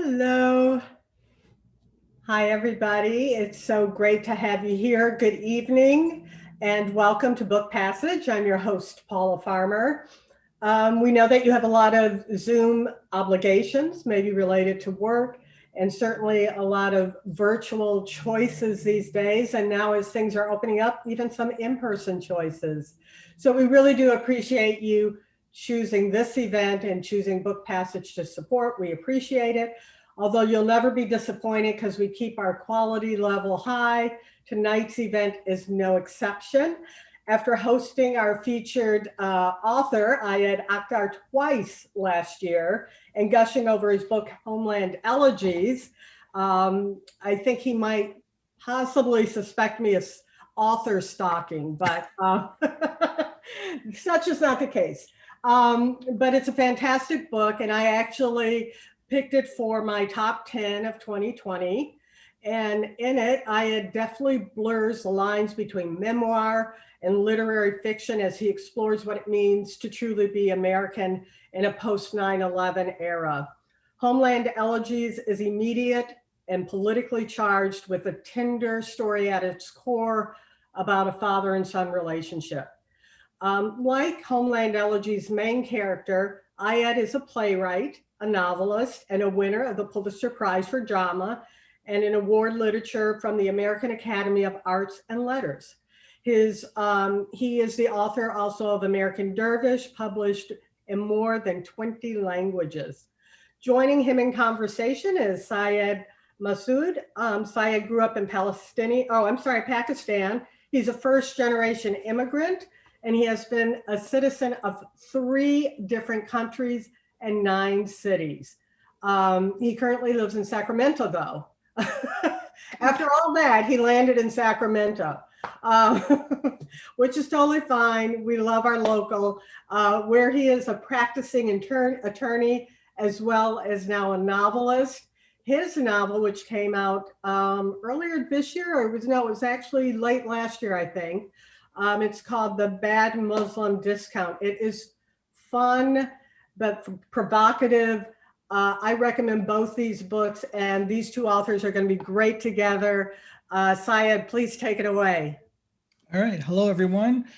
Hello. Hi, everybody. It's so great to have you here. Good evening and welcome to Book Passage. I'm your host, Paula Farmer. We know that you have a lot of Zoom obligations, maybe related to work, and certainly a lot of virtual choices these days. And now, as things are opening up, even some in person choices. So, we really do appreciate you choosing this event and choosing Book Passage to support. We appreciate it. Although you'll never be disappointed because we keep our quality level high. Tonight's event is no exception. After hosting our featured author, Ayad Akhtar, twice last year and gushing over his book, Homeland Elegies, I think he might possibly suspect me of author stalking, but such is not the case. But it's a fantastic book, and I actually picked it for my top 10 of 2020. And in it, Ayad definitely blurs the lines between memoir and literary fiction as he explores what it means to truly be American in a post 9/11 era. Homeland Elegies is immediate and politically charged with a tender story at its core about a father and son relationship. Like Homeland Elegies' main character, Ayad is a playwright, a novelist, and a winner of the Pulitzer Prize for Drama and an award literature from the American Academy of Arts and Letters. He is the author also of American Dervish, published in more than 20 languages. Joining him in conversation is Syed Masood. Syed grew up in Pakistan. He's a first generation immigrant, and he has been a citizen of 3 different countries and 9 cities. He currently lives in Sacramento, though. After all that, he landed in Sacramento, um, which is totally fine. We love our local, where he is a practicing attorney as well as now a novelist. His novel, which came out earlier this year, or it was actually late last year, I think. It's called The Bad Muslim Discount. It is fun, but provocative. I recommend both these books, and these 2 authors are going to be great together. Syed, please take it away. All right. Hello, everyone.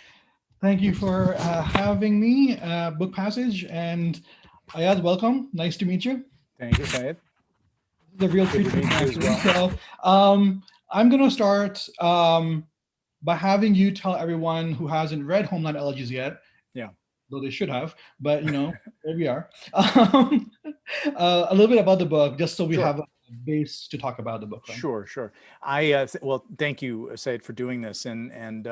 Thank you for having me, Book Passage. And Ayad, welcome. Nice to meet you. Thank you, Syed. The real treat to meet you as well. So I'm going to start by having you tell everyone who hasn't read Homeland Elegies yet. Yeah. Though they should have, but here we are. A little bit about the book, just so we have a base to talk about the book. Right? Sure. Well, thank you, Syed, for doing this, and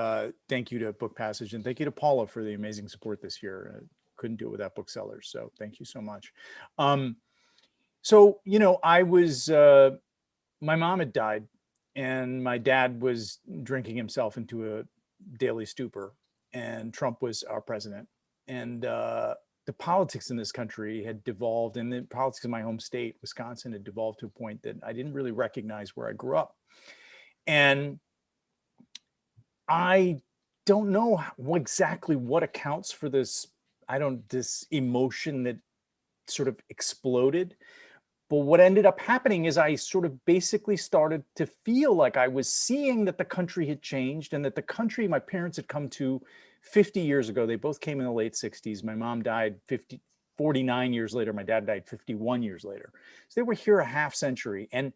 thank you to Book Passage, and thank you to Paula for the amazing support this year. Couldn't do it without booksellers, so thank you so much. I was, my mom had died, and my dad was drinking himself into a daily stupor, and Trump was our president. And the politics in this country had devolved, and the politics in my home state, Wisconsin, had devolved to a point that I didn't really recognize where I grew up. And I don't know exactly what accounts for this emotion that sort of exploded. But what ended up happening is I sort of basically started to feel like I was seeing that the country had changed, and that the country my parents had come to 50 years ago. They both came in the late 60s. My mom died 49 years later. My dad died 51 years later. So they were here a half century. And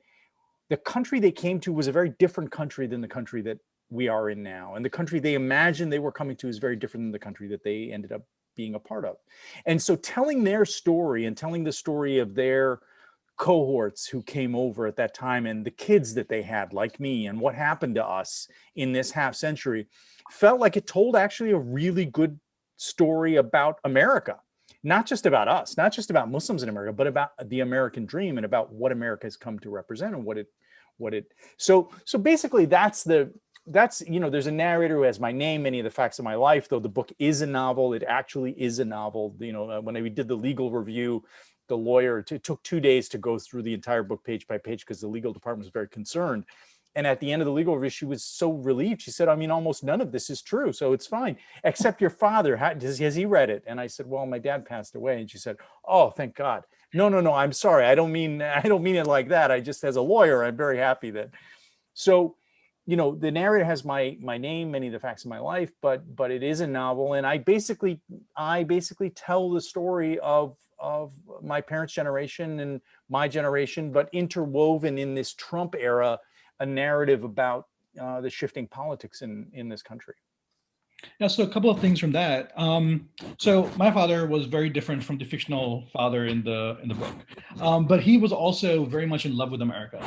the country they came to was a very different country than the country that we are in now. And the country they imagined they were coming to is very different than the country that they ended up being a part of. And so telling their story and telling the story of their cohorts who came over at that time, and the kids that they had, like me, and what happened to us in this half century, felt like it told actually a really good story about America, not just about us, not just about Muslims in America, but about the American dream and about what America has come to represent and so basically there's a narrator who has my name, many of the facts of my life, though the book is a novel. It actually is a novel. When we did the legal review, the lawyer, it took 2 days to go through the entire book page by page because the legal department was very concerned And at the end of the legal review, she was so relieved. She said, I mean, almost none of this is true, so it's fine, except your father. Has he read it? And I said, well, my dad passed away. And she said, oh, thank God. No, I'm sorry. I don't mean it like that. I just, as a lawyer, I'm very happy that. So, the narrator has my name, many of the facts of my life, but it is a novel, and I basically tell the story of my parents' generation and my generation, but interwoven in this Trump era, a narrative about the shifting politics in this country. Yeah, so a couple of things from that. So my father was very different from the fictional father in the book, but he was also very much in love with America.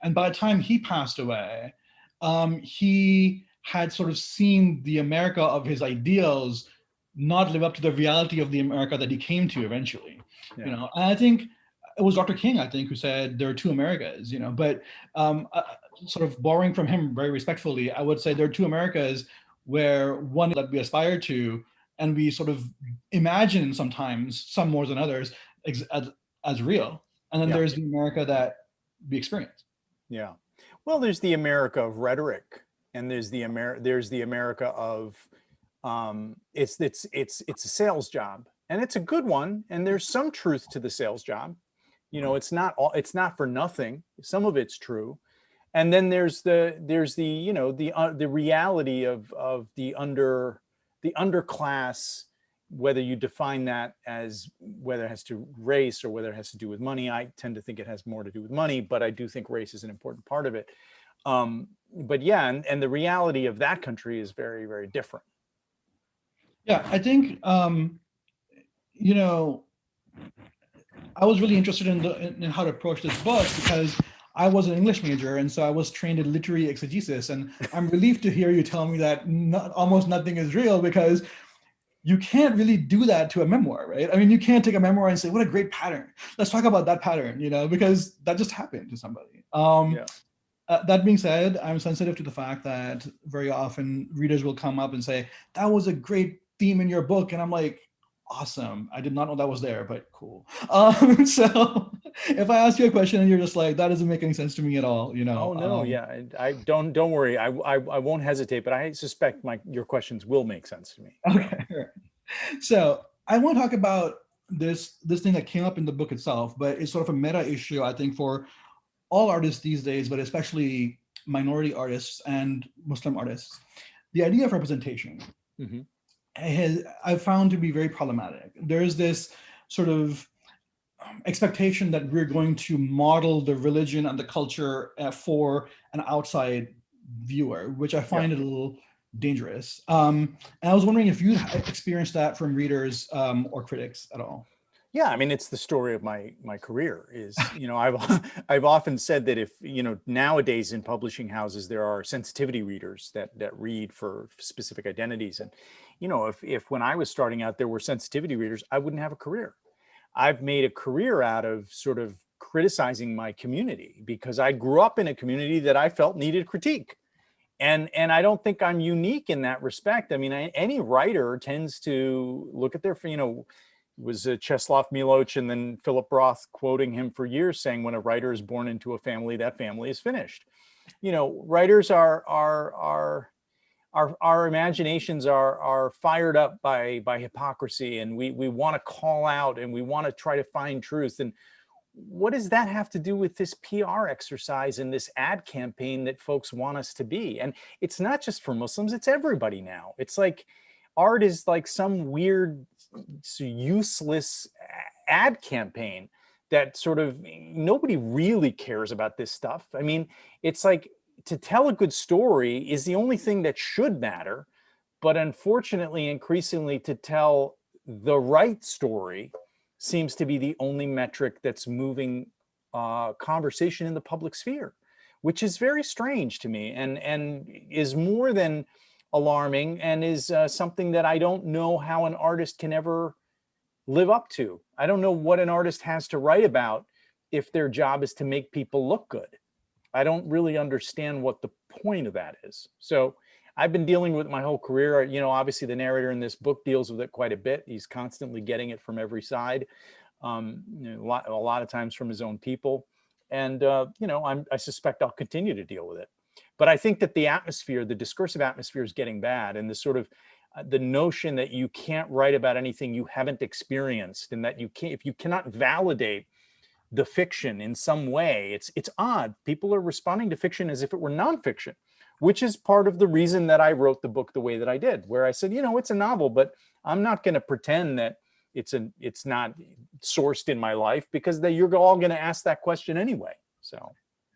And by the time he passed away, he had sort of seen the America of his ideals not live up to the reality of the America that he came to eventually. Yeah. And I think it was Dr. King, I think, who said there are two Americas. But sort of borrowing from him very respectfully, I would say there are two Americas, where one that we aspire to and we sort of imagine sometimes, some more than others, as real. And then there's the America that we experience. Yeah. Well, there's the America of rhetoric, and there's the America of it's a sales job, and it's a good one, and there's some truth to the sales job. It's not for nothing. Some of it's true. And then there's the reality of the underclass, whether you define that as whether it has to race or whether it has to do with money. I tend to think it has more to do with money, but I do think race is an important part of it. But yeah, and the reality of that country is very, very different. Yeah, I think I was really interested in how to approach this book because I was an English major, and so I was trained in literary exegesis. And I'm relieved to hear you tell me that almost nothing is real, because you can't really do that to a memoir, right? I mean, you can't take a memoir and say, what a great pattern. Let's talk about that pattern, because that just happened to somebody. That being said, I'm sensitive to the fact that very often readers will come up and say, that was a great theme in your book. And I'm like, awesome. I did not know that was there, but cool. So if I ask you a question and you're just like, that doesn't make any sense to me at all, Oh no, yeah. I don't worry. I won't hesitate, but I suspect your questions will make sense to me. Okay. So I want to talk about this thing that came up in the book itself, but it's sort of a meta issue, I think, for all artists these days, but especially minority artists and Muslim artists. The idea of representation. Mm-hmm. I've found to be very problematic. There's this sort of expectation that we're going to model the religion and the culture for an outside viewer, which I find a little dangerous. And I was wondering if you experienced that from readers or critics at all. Yeah, I mean, it's the story of my career. Is I've often said that if nowadays in publishing houses there are sensitivity readers that read for specific identities, and if when I was starting out there were sensitivity readers, I wouldn't have a career. I've made a career out of sort of criticizing my community because I grew up in a community that I felt needed critique, and I don't think I'm unique in that respect. I mean, any writer tends to look at their was Czeslaw Milosz and then Philip Roth quoting him for years, saying when a writer is born into a family, that family is finished. Writers our imaginations are fired up by hypocrisy, and we want to call out and we want to try to find truth. And what does that have to do with this PR exercise and this ad campaign that folks want us to be? And it's not just for Muslims, it's everybody now. It's like art is like some weird, useless ad campaign that sort of nobody really cares about this stuff. I mean, it's like to tell a good story is the only thing that should matter. But unfortunately, increasingly, to tell the right story seems to be the only metric that's moving conversation in the public sphere, which is very strange to me and is more than alarming, and is something that I don't know how an artist can ever live up to. I don't know what an artist has to write about if their job is to make people look good. I don't really understand what the point of that is. So I've been dealing with it my whole career. Obviously the narrator in this book deals with it quite a bit. He's constantly getting it from every side, a lot of times from his own people. And I suspect I'll continue to deal with it. But I think that the atmosphere, the discursive atmosphere, is getting bad, and the sort of the notion that you can't write about anything you haven't experienced, and that if you cannot validate the fiction in some way, it's odd. People are responding to fiction as if it were nonfiction, which is part of the reason that I wrote the book the way that I did, where I said, it's a novel, but I'm not going to pretend that it's not sourced in my life, because you're all going to ask that question anyway. So.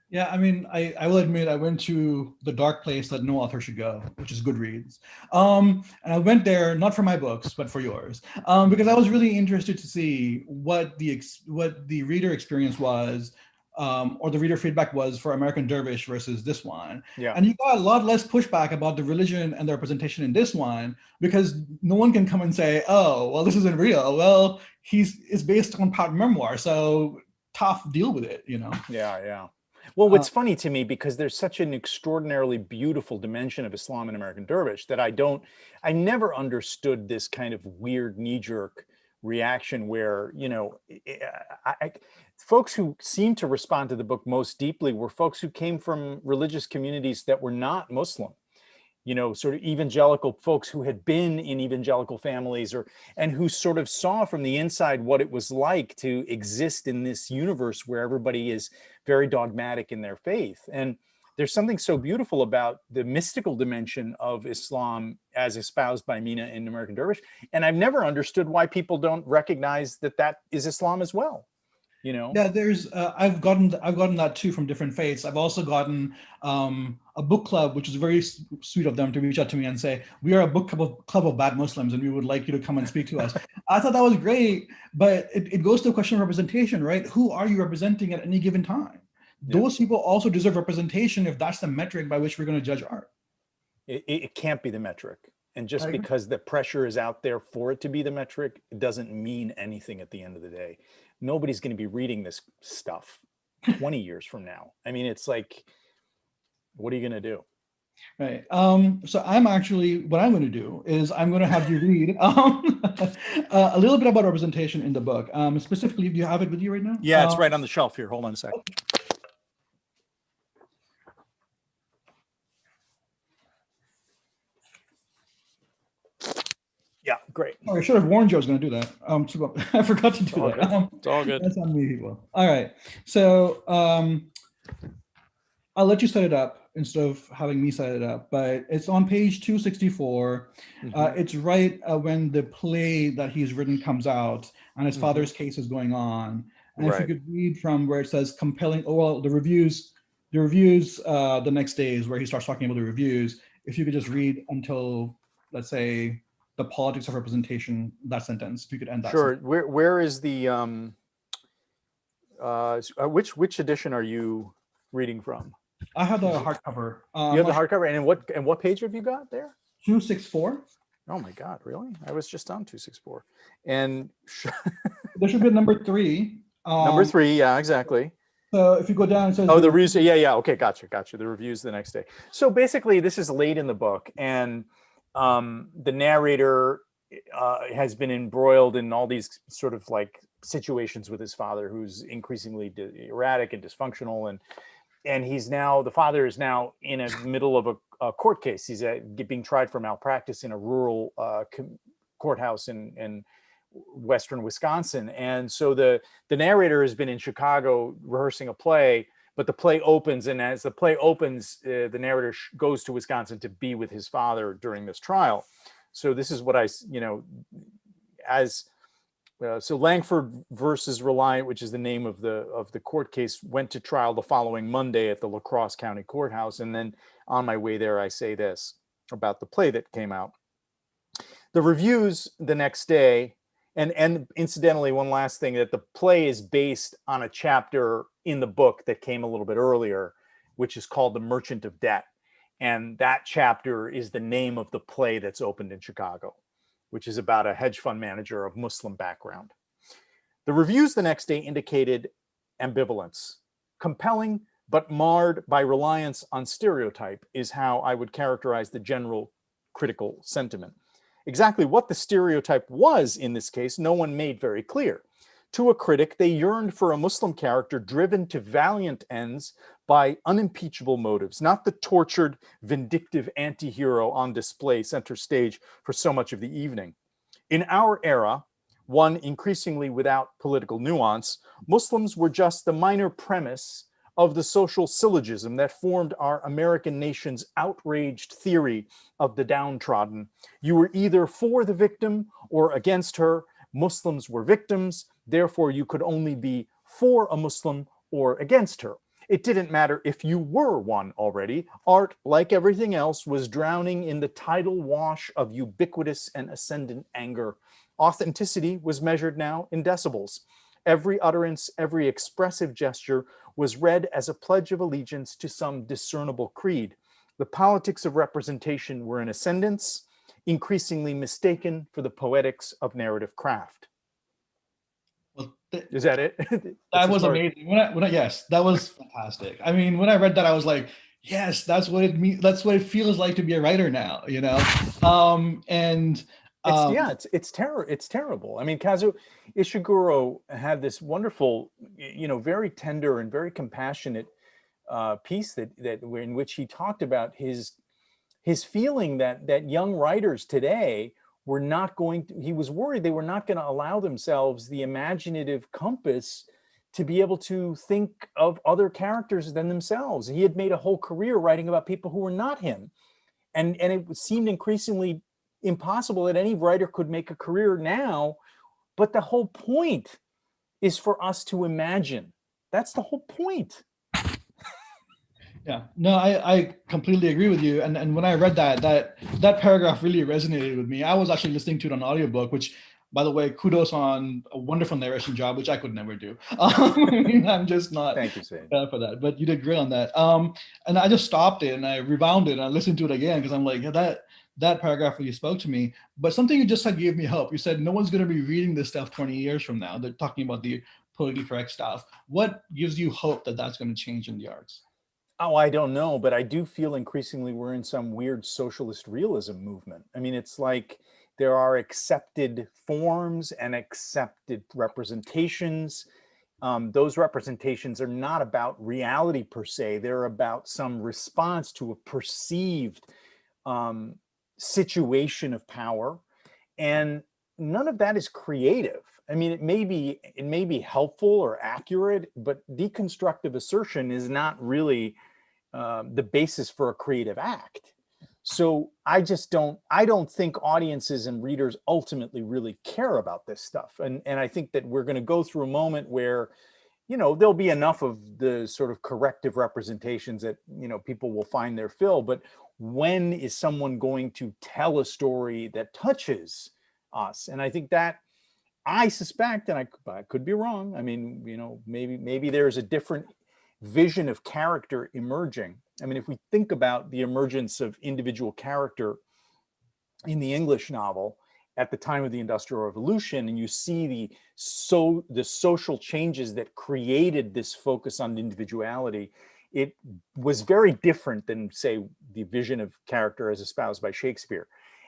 Yeah, I mean, I will admit I went to the dark place that no author should go, which is Goodreads. And I went there not for my books, but for yours, because I was really interested to see what the reader experience was, or the reader feedback was for American Dervish versus this one. Yeah. And you got a lot less pushback about the religion and the representation in this one, because no one can come and say, oh, well, this isn't real. Well, it's based on part memoir, so tough, deal with it, Yeah. Well, what's funny to me, because there's such an extraordinarily beautiful dimension of Islam and American Dervish that I never understood this kind of weird knee-jerk reaction where, folks who seemed to respond to the book most deeply were folks who came from religious communities that were not Muslim. Sort of evangelical folks who had been in evangelical families, and who sort of saw from the inside what it was like to exist in this universe where everybody is very dogmatic in their faith. And there's something so beautiful about the mystical dimension of Islam as espoused by Mina in American Dervish. And I've never understood why people don't recognize that is Islam as well. Yeah, there's I've gotten that too from different faiths. I've also gotten a book club, which is very sweet of them to reach out to me and say, we are a book club of bad Muslims and we would like you to come and speak to us. I thought that was great, but it goes to the question of representation, right? Who are you representing at any given time? Yeah. Those people also deserve representation if that's the metric by which we're going to judge art. It can't be the metric. And just because the pressure is out there for it to be the metric, it doesn't mean anything at the end of the day. Nobody's going to be reading this stuff 20 years from now. I mean, it's like, what are you going to do? Right. So what I'm going to do is I'm going to have you read a little bit about representation in the book. Specifically, do you have it with you right now? Yeah, it's right on the shelf here. Hold on a second. Okay. Yeah, great. Oh, I should have warned you I was going to do that. I forgot to do that. It's all good. That's on me, people. All right. So I'll let you set it up instead of having me set it up. But it's on page 264. Mm-hmm. It's right when the play that he's written comes out and his father's case is going on. And if you could read from where it says compelling, the reviews, the next day is where he starts talking about the reviews. If you could just read until, let's say, the politics of representation, that sentence, if you could end that. Sure. Where is the which edition are you reading from? I have the hardcover. You have the hardcover, and what page have you got there? 264. Oh my God, really? I was just on 264. And there should be number 3. Number 3, yeah, exactly. So if you go down, it says the reviews. Yeah. Okay, gotcha. The reviews the next day. So basically, this is late in the book, and the narrator has been embroiled in all these sort of like situations with his father, who's increasingly erratic and dysfunctional, and the father is now in the middle of a court case. He's being tried for malpractice in a rural courthouse in western Wisconsin, and so the narrator has been in Chicago rehearsing a play. But the play opens, and as the play opens, the narrator goes to Wisconsin to be with his father during this trial. So this is what so Langford versus Reliant, which is the name of the court case, went to trial the following Monday at the La Crosse County Courthouse. And then on my way there, I say this about the play that came out. The reviews the next day, and incidentally, one last thing, that the play is based on a chapter in the book that came a little bit earlier, which is called The Merchant of Debt. And that chapter is the name of the play that's opened in Chicago, which is about a hedge fund manager of Muslim background. The reviews the next day indicated ambivalence. Compelling, but marred by reliance on stereotype is how I would characterize the general critical sentiment. Exactly what the stereotype was in this case, no one made very clear. To a critic, they yearned for a Muslim character driven to valiant ends by unimpeachable motives, not the tortured, vindictive anti-hero on display center stage for so much of the evening. In our era, one increasingly without political nuance, Muslims were just the minor premise of the social syllogism that formed our American nation's outraged theory of the downtrodden. You were either for the victim or against her. Muslims were victims, therefore you could only be for a Muslim or against her. It didn't matter if you were one already. Art, like everything else, was drowning in the tidal wash of ubiquitous and ascendant anger. Authenticity was measured now in decibels. Every utterance, every expressive gesture was read as a pledge of allegiance to some discernible creed. The politics of representation were in ascendance, increasingly mistaken for the poetics of narrative craft. Well, is that it? That was amazing. Yes, that was fantastic. I mean, when I read that, I was like, yes, that's what it means. That's what it feels like to be a writer now, you know? It's terrible. I mean, Kazuo Ishiguro had this wonderful, very tender and very compassionate piece that in which he talked about his feeling that young writers today were not going to, he was worried they were not going to allow themselves the imaginative compass to be able to think of other characters than themselves. He had made a whole career writing about people who were not him. And it seemed increasingly impossible that any writer could make a career now. But the whole point is for us to imagine. That's the whole point. Yeah, no, I completely agree with you. And when I read that paragraph really resonated with me. I was actually listening to it on audiobook, which, by the way, kudos on a wonderful narration job, which I could never do. I'm just not Thank you, Syed, for that, but you did great on that. And I just stopped it and I rewound it and I listened to it again because I'm like, that paragraph really spoke to me. But something you just said gave me hope. You said no one's going to be reading this stuff 20 years from now. They're talking about the politically correct stuff. What gives you hope that that's going to change in the arts? Oh, I don't know, but I do feel increasingly we're in some weird socialist realism movement. I mean, it's like there are accepted forms and accepted representations. Those representations are not about reality per se. They're about some response to a perceived situation of power. And none of that is creative. I mean, it may be helpful or accurate, but deconstructive assertion is not really the basis for a creative act. So I don't think audiences and readers ultimately really care about this stuff. And I think that we're going to go through a moment where, there'll be enough of the sort of corrective representations that, people will find their fill. But when is someone going to tell a story that touches us? And I think that, I suspect, and I could be wrong. I mean, maybe there's a different vision of character emerging. I mean, if we think about the emergence of individual character in the English novel at the time of the Industrial Revolution, and you see the social changes that created this focus on individuality, it was very different than, say, the vision of character as espoused by Shakespeare.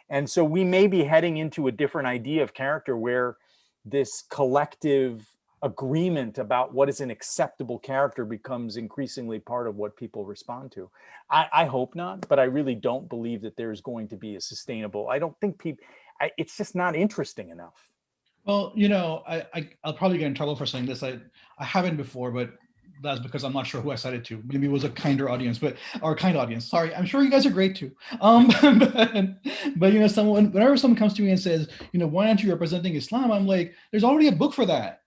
And so we may be heading into a different idea of character where this collective agreement about what is an acceptable character becomes increasingly part of what people respond to. I hope not, but I really don't believe that there's going to be a sustainable, I don't think it's just not interesting enough. Well, I'll probably get in trouble for saying this. I haven't before, but that's because I'm not sure who I said it to. Maybe it was a kinder audience, or a kind audience. Sorry, I'm sure you guys are great too. But whenever someone comes to me and says, why aren't you representing Islam? I'm like, there's already a book for that.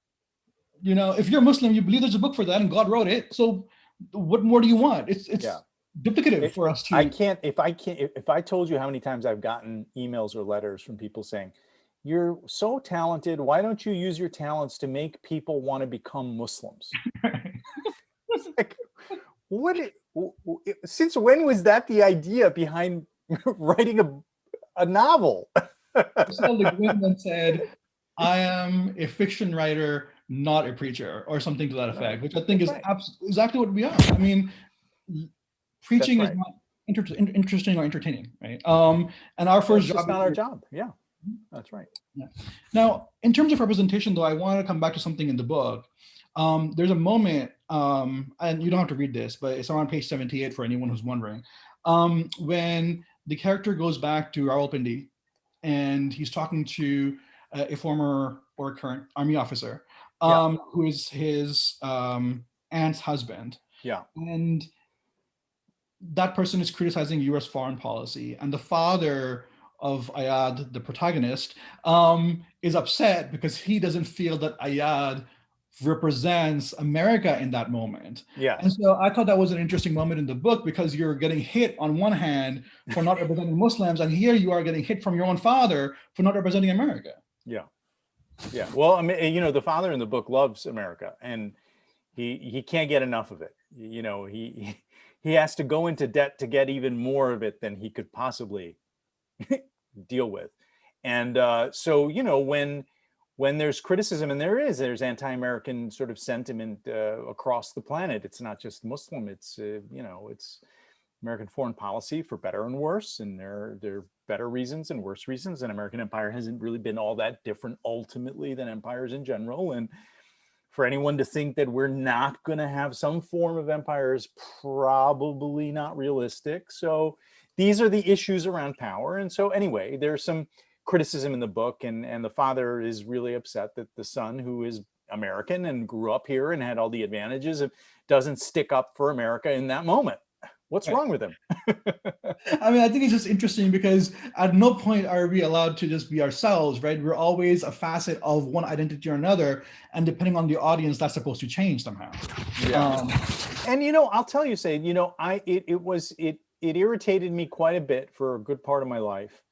If you're Muslim, you believe there's a book for that and God wrote it. So what more do you want? It's duplicative for us to. If I told you how many times I've gotten emails or letters from people saying, you're so talented, why don't you use your talents to make people want to become Muslims? Like, since when was that the idea behind writing a novel? The woman said, I am a fiction writer, not a preacher, or something to that effect, which I think is exactly what we are. I mean, preaching is not interesting or entertaining, right? And our first job is not our job. Yeah. That's right. Yeah. Now, in terms of representation, though, I want to come back to something in the book. There's a moment, and you don't have to read this, but it's around page 78 for anyone who's wondering, when the character goes back to Rawalpindi, and he's talking to a former or current army officer, who is his aunt's husband. Yeah. And that person is criticizing US foreign policy. And the father of Ayad, the protagonist, is upset because he doesn't feel that Ayad represents America in that moment. Yeah. And so I thought that was an interesting moment in the book, because you're getting hit on one hand for not representing Muslims, and here you are getting hit from your own father for not representing America. Yeah. Yeah. Well, I mean, the father in the book loves America, and he can't get enough of it. He has to go into debt to get even more of it than he could possibly deal with. And so, when there's criticism, and there's anti-American sort of sentiment across the planet, it's not just Muslim, it's it's American foreign policy, for better and worse, and there are better reasons and worse reasons, and American empire hasn't really been all that different ultimately than empires in general. And for anyone to think that we're not going to have some form of empire is probably not realistic. So these are the issues around power. And so anyway, there's some criticism in the book, and the father is really upset that the son, who is American and grew up here and had all the advantages, doesn't stick up for America in that moment. What's wrong with him? I mean, I think it's just interesting because at no point are we allowed to just be ourselves, right? We're always a facet of one identity or another, and depending on the audience, that's supposed to change somehow. Yeah. And I'll tell you, Syed, it irritated me quite a bit for a good part of my life,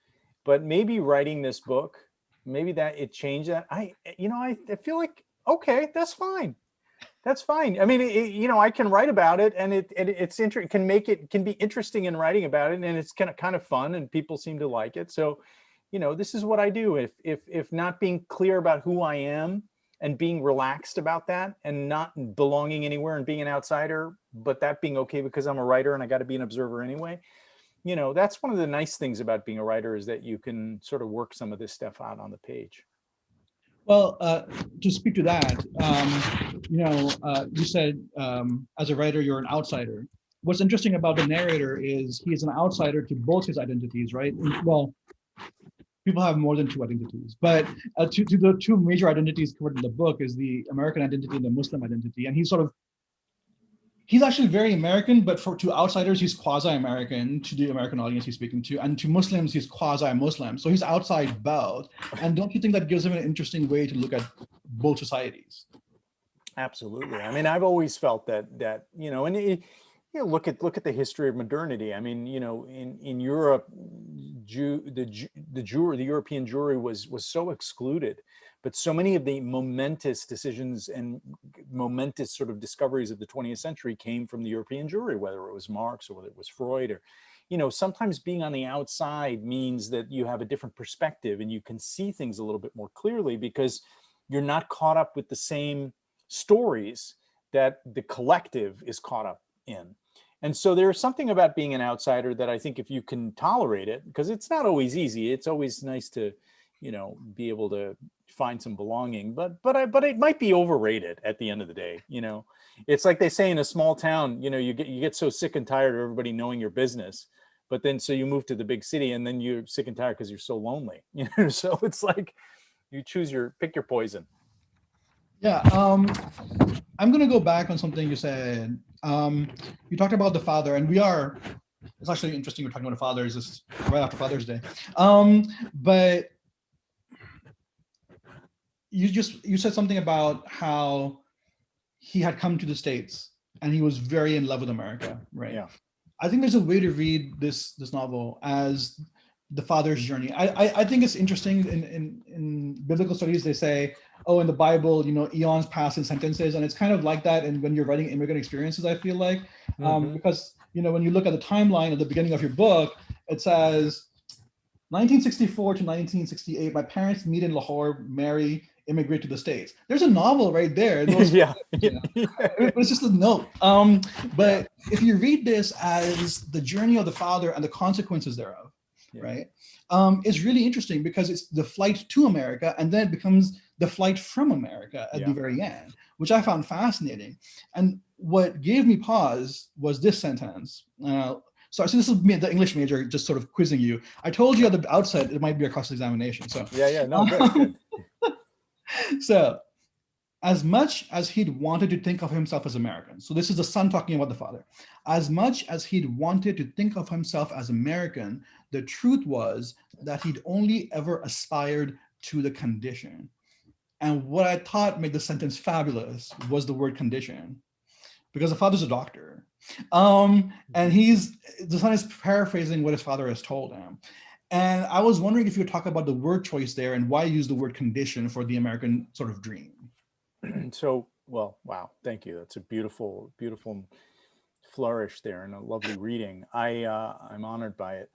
but maybe writing this book, maybe that it changed that. I feel like, okay, that's fine. That's fine. I mean, I can write about it, and it can be interesting in writing about it, and it's kind of fun, and people seem to like it. So, this is what I do. If not being clear about who I am and being relaxed about that, and not belonging anywhere and being an outsider, but that being okay because I'm a writer and I got to be an observer anyway. That's one of the nice things about being a writer, is that you can sort of work some of this stuff out on the page. Well, to speak to that, you said as a writer, you're an outsider. What's interesting about the narrator is he's an outsider to both his identities, right? Well, people have more than two identities, but to the two major identities covered in the book is the American identity and the Muslim identity. And he's actually very American, but to outsiders, he's quasi-American, to the American audience he's speaking to, and to Muslims, he's quasi-Muslim. So he's outside both. And don't you think that gives him an interesting way to look at both societies? Absolutely. I mean, I've always felt that and look at the history of modernity. I mean, in Europe, the European Jewry was so excluded. But so many of the momentous decisions and momentous sort of discoveries of the 20th century came from the European Jewry, whether it was Marx or whether it was Freud, or, sometimes being on the outside means that you have a different perspective and you can see things a little bit more clearly because you're not caught up with the same stories that the collective is caught up in. And so there's something about being an outsider that I think if you can tolerate it, because it's not always easy, it's always nice to, be able to find some belonging, but it might be overrated at the end of the day. It's like they say in a small town, you get so sick and tired of everybody knowing your business, but then so you move to the big city and then you're sick and tired because you're so lonely. So it's like you pick your poison. Yeah, I'm gonna go back on something you said. You talked about the father, and it's actually interesting we're talking about the fathers just right after Father's Day. But you said something about how he had come to the States and he was very in love with America, right? Yeah. I think there's a way to read this novel as the father's journey. I think it's interesting in biblical studies, they say, in the Bible, eons pass in sentences, and it's kind of like that. And when you're writing immigrant experiences, I feel like, because, when you look at the timeline at the beginning of your book, it says 1964 to 1968, my parents meet in Lahore, marry, immigrate to the States. There's a novel right there. Yeah. It's just a note. But if you read this as the journey of the father and the consequences thereof, Yeah. right? Is really interesting because it's the flight to America, and then it becomes the flight from America at the very end, which I found fascinating. And what gave me pause was this sentence. So this is me, the English major, just sort of quizzing you. I told you at the outset it might be a cross-examination. So No, good. So, as much as he'd wanted to think of himself as American, so this is the son talking about the father, as much as he'd wanted to think of himself as American, the truth was that he'd only ever aspired to the condition. And what I thought made the sentence fabulous was the word condition, because the father's a doctor. And the son is paraphrasing what his father has told him. And I was wondering if you would talk about the word choice there and why you use the word condition for the American sort of dream. So, well, wow, thank you. That's a beautiful, beautiful flourish there and a lovely reading. I'm honored by it.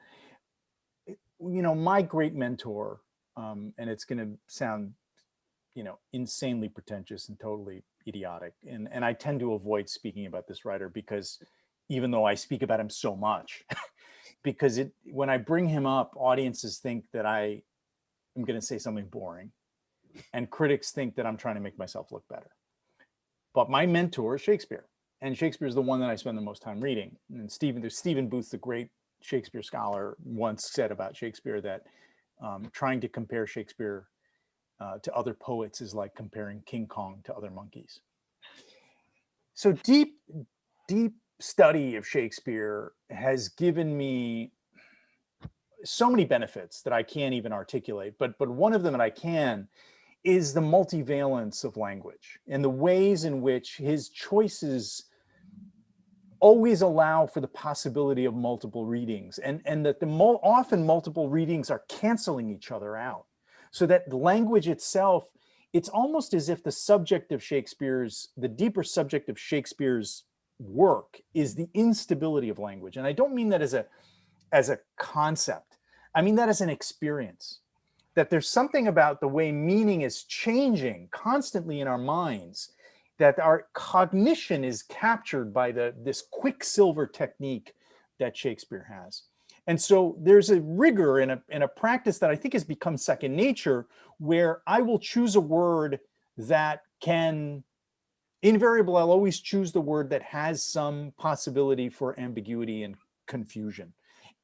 You know, my great mentor, and it's going to sound, insanely pretentious and totally idiotic. And I tend to avoid speaking about this writer because even though I speak about him so much, because when I bring him up, audiences think that I am going to say something boring, and critics think that I'm trying to make myself look better. But my mentor is Shakespeare, and Shakespeare is the one that I spend the most time reading. And Stephen Booth, the great Shakespeare scholar, once said about Shakespeare that trying to compare Shakespeare to other poets is like comparing King Kong to other monkeys. So deep study of Shakespeare has given me so many benefits that I can't even articulate, but one of them that I can is the multivalence of language and the ways in which his choices always allow for the possibility of multiple readings, and that often multiple readings are canceling each other out, so that the language itself, it's almost as if the deeper subject of Shakespeare's work is the instability of language. And I don't mean that as a concept. I mean that as an experience, that there's something about the way meaning is changing constantly in our minds, that our cognition is captured by this quicksilver technique that Shakespeare has. And so there's a rigor in a practice that I think has become second nature, where I will choose a word that invariably, I'll always choose the word that has some possibility for ambiguity and confusion,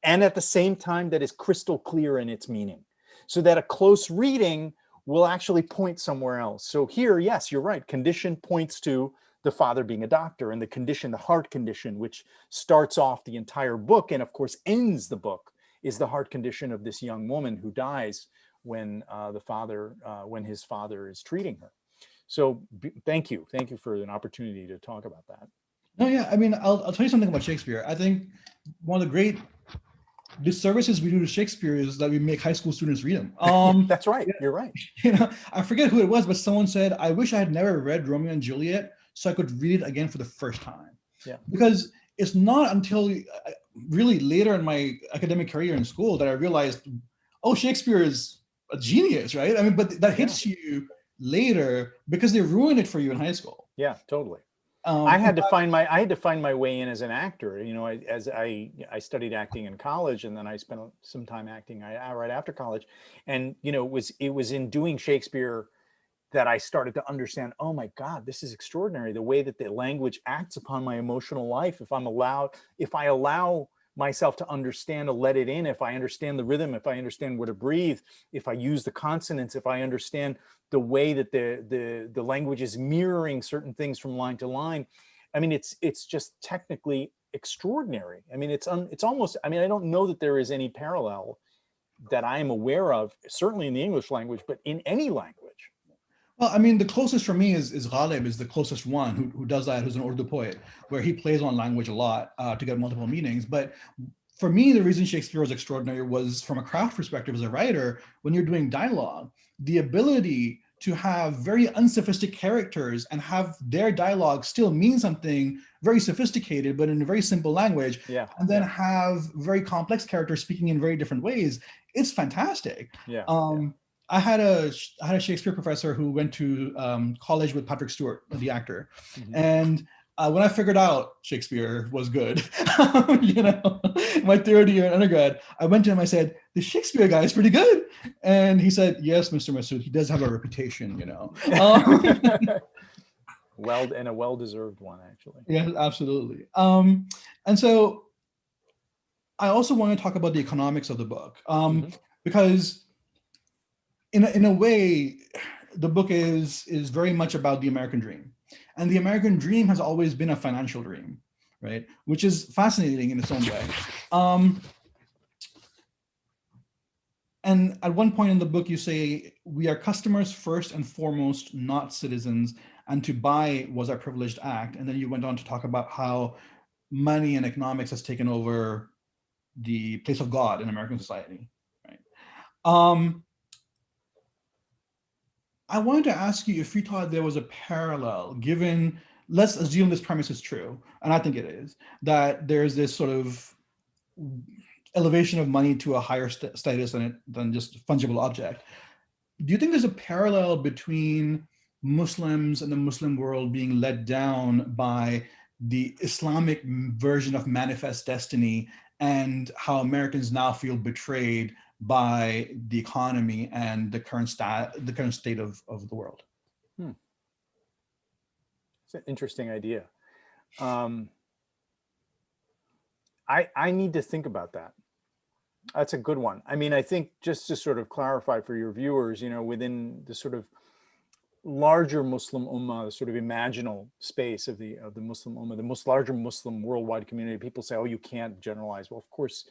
and at the same time that is crystal clear in its meaning, so that a close reading will actually point somewhere else. So here, yes, you're right. Condition points to the father being a doctor, and the condition, the heart condition, which starts off the entire book and of course ends the book, is the heart condition of this young woman who dies when his father is treating her. So thank you for an opportunity to talk about that. No, yeah, I mean, I'll tell you something about Shakespeare. I think one of the great disservices we do to Shakespeare is that we make high school students read him. That's right. You're right. I forget who it was, but someone said, "I wish I had never read Romeo and Juliet so I could read it again for the first time." Yeah. Because it's not until really later in my academic career in school that I realized, oh, Shakespeare is a genius, right? I mean, but that hits you later because they ruined it for you in high school. Yeah, totally. I had to find my way in as an actor. As I studied acting in college, and then I spent some time acting right after college. And it was in doing Shakespeare that I started to understand, oh my God, this is extraordinary, the way that the language acts upon my emotional life. If I allow myself to understand, to let it in, if I understand the rhythm, if I understand where to breathe, if I use the consonants, if I understand the way that the language is mirroring certain things from line to line, I mean, it's just technically extraordinary. I mean, it's almost, I mean, I don't know that there is any parallel that I am aware of, certainly in the English language, but in any language. Well, I mean, the closest for me is Ghalib is the closest one who does that, who's an Urdu poet, where he plays on language a lot to get multiple meanings. But for me, the reason Shakespeare was extraordinary was from a craft perspective as a writer, when you're doing dialogue, the ability to have very unsophisticated characters and have their dialogue still mean something very sophisticated, but in a very simple language, and then have very complex characters speaking in very different ways. It's fantastic. I had a Shakespeare professor who went to college with Patrick Stewart, the actor, and when I figured out Shakespeare was good, my third year in undergrad, I went to him, I said, the Shakespeare guy is pretty good. And he said, yes, Mr. Masood, he does have a reputation, And a well-deserved one, actually. Yeah, absolutely. And so I also want to talk about the economics of the book, because in a way, the book is very much about the American dream. And the American dream has always been a financial dream, right? Which is fascinating in its own way. And at one point in the book, you say, we are customers first and foremost, not citizens, and to buy was our privileged act. And then you went on to talk about how money and economics has taken over the place of God in American society, right? I wanted to ask you if you thought there was a parallel, given, let's assume this premise is true, and I think it is, that there's this sort of elevation of money to a higher status than just fungible object. Do you think there's a parallel between Muslims and the Muslim world being led down by the Islamic version of manifest destiny and how Americans now feel betrayed by the economy and the current state of the world? It's an interesting idea. I need to think about that. That's a good one. I mean, I think just to sort of clarify for your viewers, within the sort of larger Muslim ummah, the sort of imaginal space of the Muslim ummah, the most larger Muslim worldwide community, people say, oh, you can't generalize. Well, of course,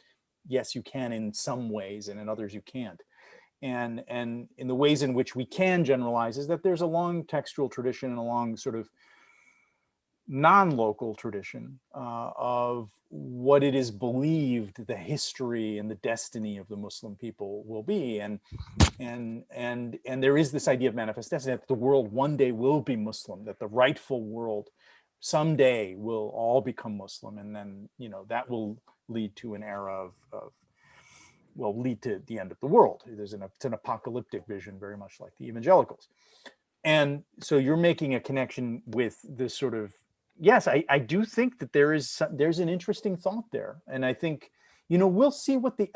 yes, you can in some ways, and in others you can't. And in the ways in which we can generalize is that there's a long textual tradition and a long sort of non-local tradition of what it is believed the history and the destiny of the Muslim people will be, and there is this idea of manifest destiny, that the world one day will be Muslim, that the rightful world someday will all become Muslim, and then that will lead to an era lead to the end of the world. It's an apocalyptic vision, very much like the evangelicals. And so you're making a connection with this sort of, yes, I do think that there's an interesting thought there. And I think, we'll see what the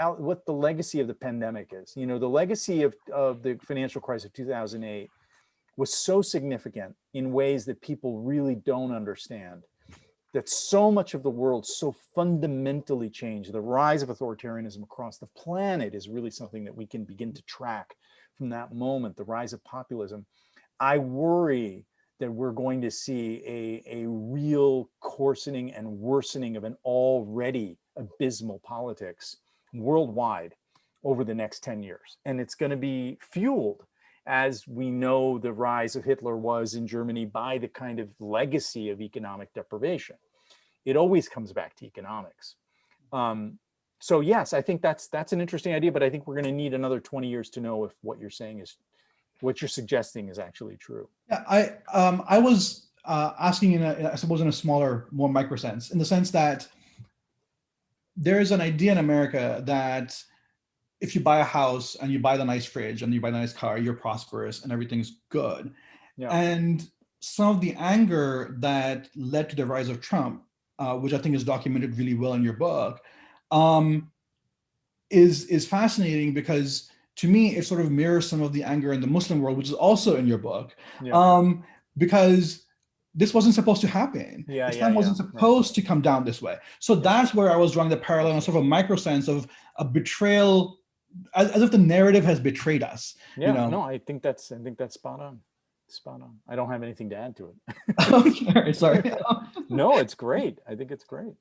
legacy of the pandemic is. The legacy of the financial crisis of 2008 was so significant in ways that people really don't understand, that so much of the world so fundamentally changed. The rise of authoritarianism across the planet is really something that we can begin to track from that moment, the rise of populism. I worry that we're going to see a real coarsening and worsening of an already abysmal politics worldwide over the next 10 years. And it's going to be fueled, as we know the rise of Hitler was in Germany, by the kind of legacy of economic deprivation. It always comes back to economics. So yes, I think that's an interesting idea, but I think we're going to need another 20 years to know if what you're suggesting is actually true. Yeah, I was asking I suppose in a smaller, more micro sense, in the sense that there is an idea in America that if you buy a house and you buy the nice fridge and you buy the nice car, you're prosperous and everything's good. Yeah. And some of the anger that led to the rise of Trump, which I think is documented really well in your book, is fascinating, because to me, it sort of mirrors some of the anger in the Muslim world, which is also in your book, because this wasn't supposed to happen. Islam wasn't supposed to come down this way. So that's where I was drawing the parallel in sort of a micro sense of a betrayal, as if the narrative has betrayed us. No, I think that's spot on. Spot on. I don't have anything to add to it. Okay, sorry. No, it's great. I think it's great.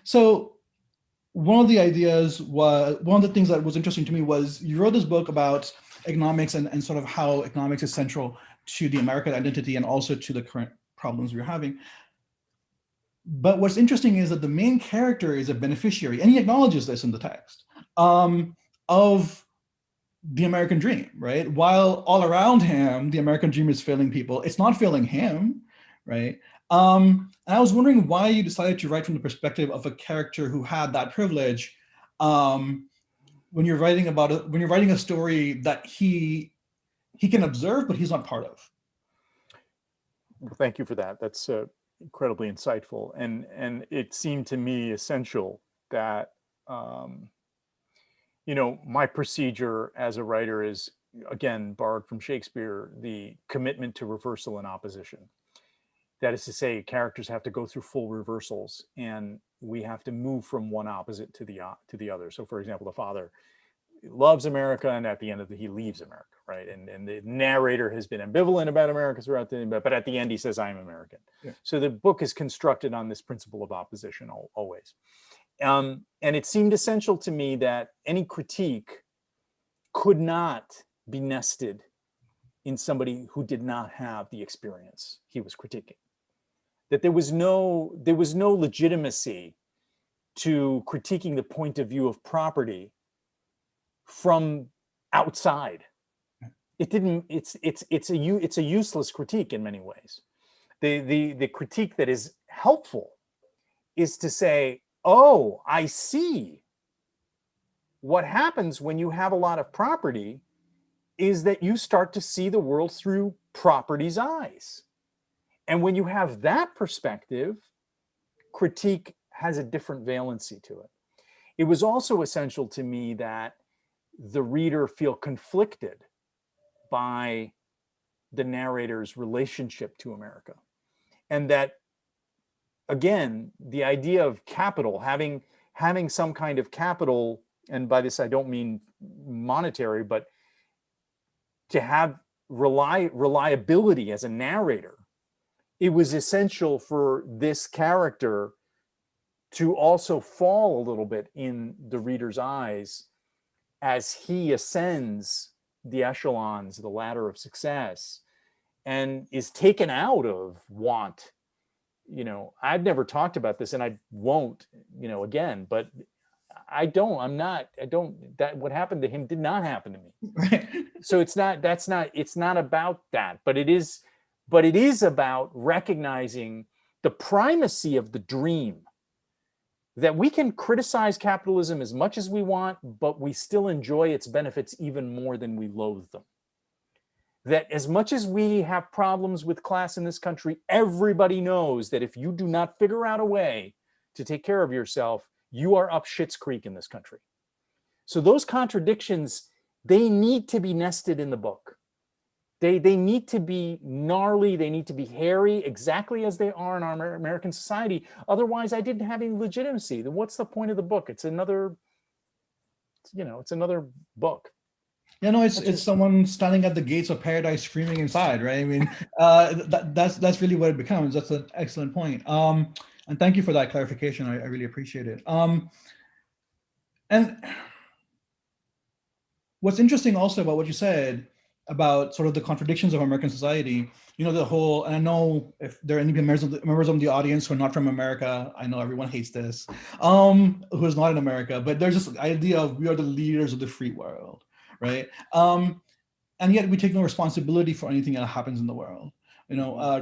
So one of the things that was interesting to me was you wrote this book about economics and sort of how economics is central to the American identity and also to the current problems we're having. But what's interesting is that the main character is a beneficiary, and he acknowledges this in the text, of the American dream, right? While all around him, the American dream is failing people, it's not failing him, right? And I was wondering why you decided to write from the perspective of a character who had that privilege, when you're writing a story that he can observe, but he's not part of. Well, thank you for that. That's incredibly insightful, and it seemed to me essential that my procedure as a writer is, again, borrowed from Shakespeare, the commitment to reversal and opposition. That is to say, characters have to go through full reversals, and we have to move from one opposite to the other. So, for example, the father loves America, and at the end of he leaves America, right? And the narrator has been ambivalent about America throughout but at the end he says, "I'm American." Yeah. So the book is constructed on this principle of opposition always. And it seemed essential to me that any critique could not be nested in somebody who did not have the experience he was critiquing. That there was no legitimacy to critiquing the point of view of property from outside. It's a useless critique in many ways. The critique that is helpful is to say, oh, I see. What happens when you have a lot of property is that you start to see the world through property's eyes. And when you have that perspective, critique has a different valency to it. It was also essential to me that the reader feel conflicted by the narrator's relationship to America. And that, again, the idea of capital, having some kind of capital, and by this I don't mean monetary, but to have reliability as a narrator, it was essential for this character to also fall a little bit in the reader's eyes as he ascends the echelons, the ladder of success, and is taken out of want. I've never talked about this, and I won't, again, but that what happened to him did not happen to me. Right. So it's not about that, but it is about recognizing the primacy of the dream, that we can criticize capitalism as much as we want, but we still enjoy its benefits even more than we loathe them. That as much as we have problems with class in this country, everybody knows that if you do not figure out a way to take care of yourself, you are up Schitt's Creek in this country. So those contradictions, they need to be nested in the book. They need to be gnarly, they need to be hairy, exactly as they are in our American society. Otherwise, I didn't have any legitimacy. Then what's the point of the book? It's another book. Yeah, no, it's someone standing at the gates of paradise screaming inside, right? I mean, that's really what it becomes. That's an excellent point. And thank you for that clarification. I really appreciate it. And what's interesting also about what you said about sort of the contradictions of American society, the whole, and I know if there are any members of the audience who are not from America, I know everyone hates this, who is not in America, but there's this idea of we are the leaders of the free world, right? And yet we take no responsibility for anything that happens in the world.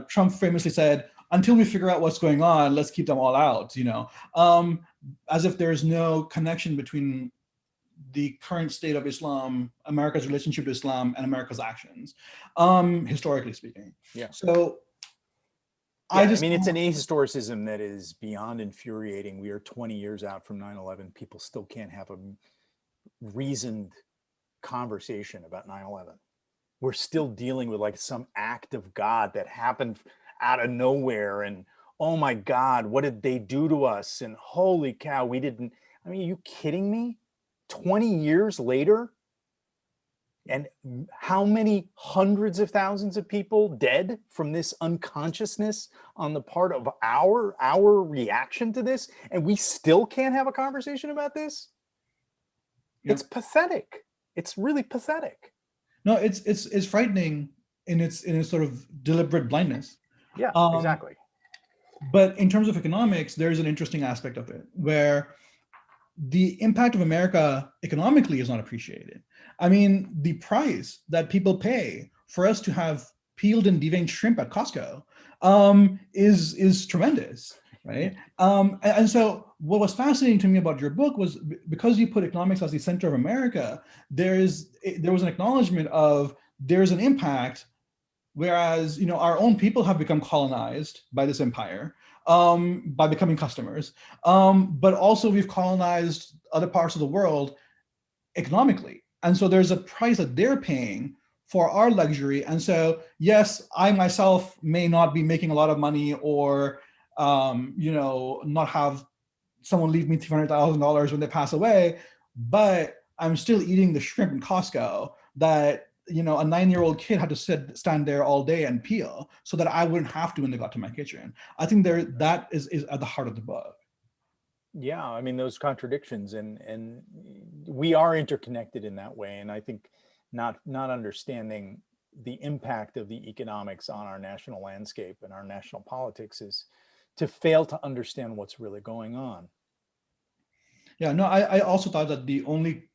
Trump famously said, until we figure out what's going on, let's keep them all out, as if there's no connection between the current state of Islam, America's relationship to Islam, and America's actions, historically speaking. Yeah. So it's an ahistoricism that is beyond infuriating. We are 20 years out from 9/11. People still can't have a reasoned conversation about 9/11. We're still dealing with like some act of God that happened out of nowhere, and oh my God, what did they do to us? And holy cow, we didn't. I mean, are you kidding me? 20 years later, and how many hundreds of thousands of people dead from this unconsciousness on the part of our reaction to this, and we still can't have a conversation about this? Yep. It's pathetic. It's really pathetic. No, it's frightening in its sort of deliberate blindness. Yeah, exactly. But in terms of economics, there's an interesting aspect of it where the impact of America economically is not appreciated. I mean, the price that people pay for us to have peeled and deveined shrimp at Costco is tremendous, right? And so what was fascinating to me about your book was because you put economics as the center of America, there was an acknowledgement of there's an impact Whereas, our own people have become colonized by this empire, by becoming customers. But also we've colonized other parts of the world economically. And so there's a price that they're paying for our luxury. And so, yes, I myself may not be making a lot of money, or, not have someone leave me $300,000 when they pass away, but I'm still eating the shrimp in Costco that, a 9-year-old kid had to stand there all day and peel, so that I wouldn't have to when they got to my kitchen. I think that is at the heart of the book. Yeah, I mean, those contradictions, and we are interconnected in that way. And I think not understanding the impact of the economics on our national landscape and our national politics is to fail to understand what's really going on. Yeah, no, I also thought that the only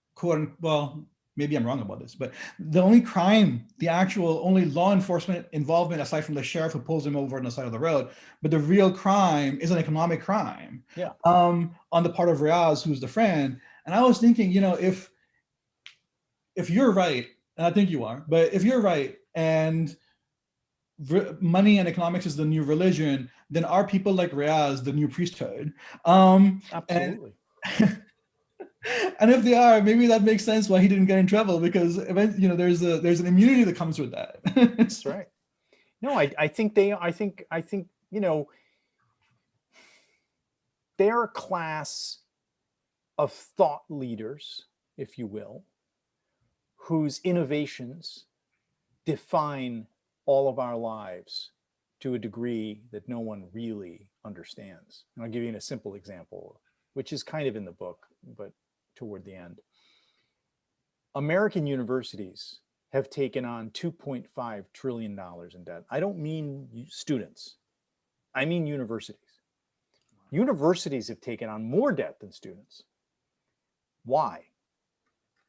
maybe I'm wrong about this, but the only crime, the actual only law enforcement involvement, aside from the sheriff who pulls him over on the side of the road, but the real crime is an economic crime. Yeah. On the part of Riaz, who's the friend. And I was thinking, if you're right, and I think you are, but if you're right, and money and economics is the new religion, then are people like Riaz the new priesthood? Absolutely. And if they are, maybe that makes sense why he didn't get in trouble, because there's an immunity that comes with that. That's right. No, I think they're a class of thought leaders, if you will, whose innovations define all of our lives to a degree that no one really understands. And I'll give you a simple example, which is kind of in the book, but toward the end. American universities have taken on $2.5 trillion in debt. I don't mean students. I mean universities. Universities have taken on more debt than students. Why?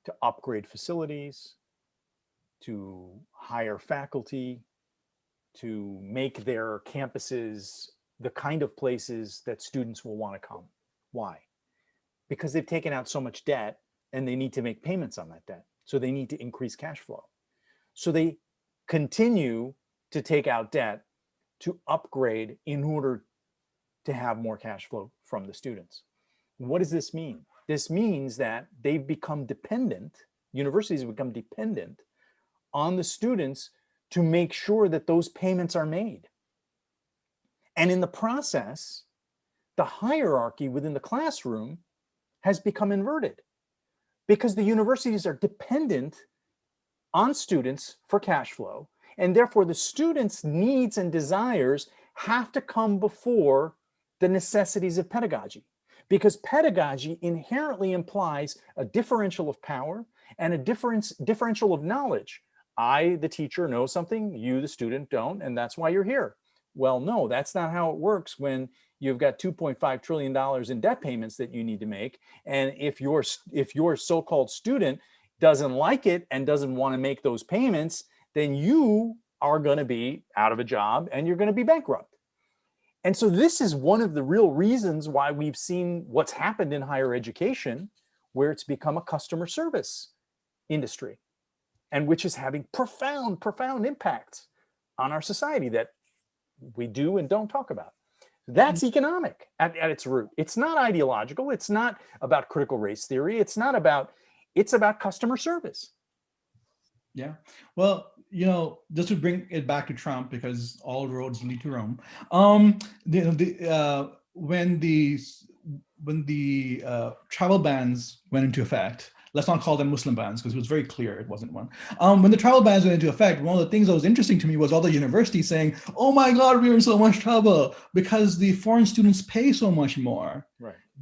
To upgrade facilities, to hire faculty, to make their campuses the kind of places that students will want to come. Why? Because they've taken out so much debt and they need to make payments on that debt. So they need to increase cash flow. So they continue to take out debt to upgrade in order to have more cash flow from the students. What does this mean? This means that they've become dependent, universities have become dependent on the students to make sure that those payments are made. And in the process, the hierarchy within the classroom has become inverted, because the universities are dependent on students for cash flow, and therefore the students' needs and desires have to come before the necessities of pedagogy, because pedagogy inherently implies a differential of power and a differential of knowledge. I, the teacher, know something, you, the student, don't, and that's why you're here. Well, no, that's not how it works when you've got $2.5 trillion in debt payments that you need to make. And if your so-called student doesn't like it and doesn't want to make those payments, then you are going to be out of a job and you're going to be bankrupt. And so this is one of the real reasons why we've seen what's happened in higher education, where it's become a customer service industry, and which is having profound, profound impacts on our society that we do and don't talk about. That's economic at its root. It's not ideological. It's not about critical race theory. It's about customer service. Yeah. Well, just to bring it back to Trump, because all roads lead to Rome. When the travel bans went into effect, let's not call them Muslim bans, because it was very clear it wasn't one. When the travel bans went into effect, one of the things that was interesting to me was all the universities saying, "Oh my God, we're in so much trouble," because the foreign students pay so much more